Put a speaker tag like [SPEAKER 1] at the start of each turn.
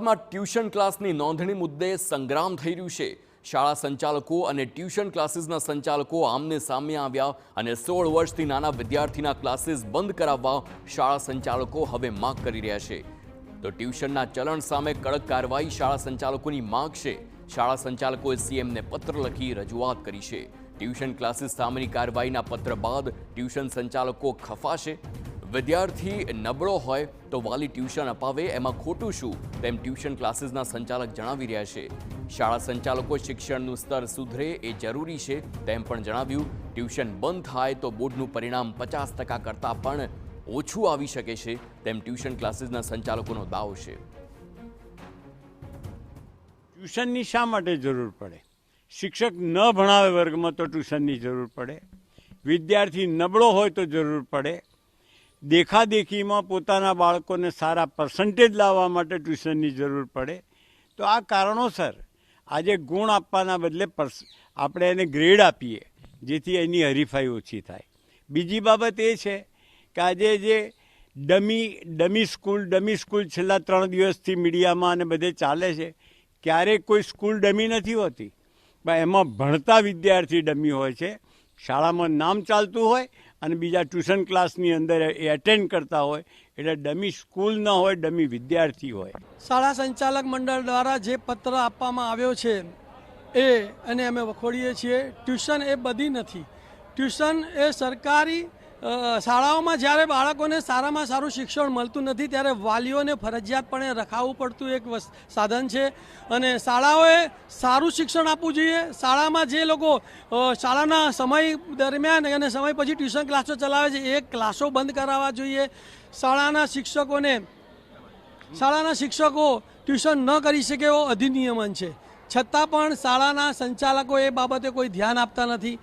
[SPEAKER 1] અમદાવાદમાં ટ્યુશન ક્લાસની નોંધણી મુદ્દે સંગ્રામ થઈ રહ્યું છે। શાળા સંચાલકો અને ટ્યુશન ક્લાસીસના સંચાલકો આમને સામે આવ્યા અને 16 વર્ષથી નાના વિદ્યાર્થીના ક્લાસીસ બંધ કરાવવા શાળા સંચાલકો હવે માંગ કરી રહ્યા છે। તો ટ્યુશનના ચલણ સામે કડક કાર્યવાહી શાળા સંચાલકોની માંગ છે। શાળા સંચાલકોએ સીએમને પત્ર લખી રજૂઆત કરી છે। ટ્યુશન ક્લાસીસ સામેની કાર્યવાહીના પત્ર બાદ ટ્યુશન સંચાલકો ખફાશે। વિદ્યાર્થી નબળો હોય તો વાલી ટ્યુશન અપાવે, એમાં ખોટું શું, તેમ ટ્યુશન ક્લાસીસના સંચાલક જણાવી રહ્યા છે। શાળા સંચાલકો શિક્ષણનું સ્તર સુધરે એ જરૂરી છે તેમ પણ જણાવ્યું। ટ્યુશન બંધ થાય તો બોર્ડનું પરિણામ 50% કરતાં પણ ઓછું આવી શકે છે તેમ ટ્યુશન ક્લાસીસના સંચાલકોનો દાવો છે।
[SPEAKER 2] ટ્યુશનની શા માટે જરૂર પડે? શિક્ષક ન ભણાવે વર્ગમાં તો ટ્યુશનની જરૂર પડે। વિદ્યાર્થી નબળો હોય તો જરૂર પડે। દેખાદેખીમાં પોતાના બાળકોને સારા પર્સન્ટેજ લાવવા માટે ટ્યુશનની જરૂર પડે। તો આ કારણોસર આજે ગુણ આપવાના બદલે આપણે એને ગ્રેડ આપીએ જેથી એની હરીફાઈ ઓછી થાય। બીજી બાબત એ છે કે આજે જે ડમી સ્કૂલ છેલ્લા 3 દિવસથી મીડિયામાં અને બધે ચાલે છે। ક્યારેય કોઈ સ્કૂલ ડમી નથી હોતી, પણ એમાં ભણતા વિદ્યાર્થી ડમી હોય છે। શાળામાં નામ ચાલતું હોય અને બીજા ટ્યુશન ક્લાસની અંદર એ એટેન્ડ કરતા હોય, એટલે ડમી સ્કૂલ ન હોય, ડમી વિદ્યાર્થી હોય।
[SPEAKER 3] શાળા સંચાલક મંડળ દ્વારા જે પત્ર આપવામાં આવ્યો છે અને અમે વખોડીએ છીએ। ટ્યુશન એ બધી નથી। ટ્યુશન એ સરકારી શાળાઓમાં જ્યારે બાળકોને સારામાં સારું શિક્ષણ મળતું નથી ત્યારે વાલીઓને ફરજિયાતપણે રખાવવું પડતું એક સાધન છે અને શાળાઓએ સારું શિક્ષણ આપવું જોઈએ। શાળામાં જે લોકો શાળાના સમય દરમિયાન અને સમય પછી ટ્યુશન ક્લાસો ચલાવે છે એ ક્લાસો બંધ કરાવવા જોઈએ। શાળાના શિક્ષકો ટ્યુશન ન કરી શકે એવો અધિનિયમન છે, છતાં પણ શાળાના સંચાલકો એ બાબતે કોઈ ધ્યાન આપતા નથી।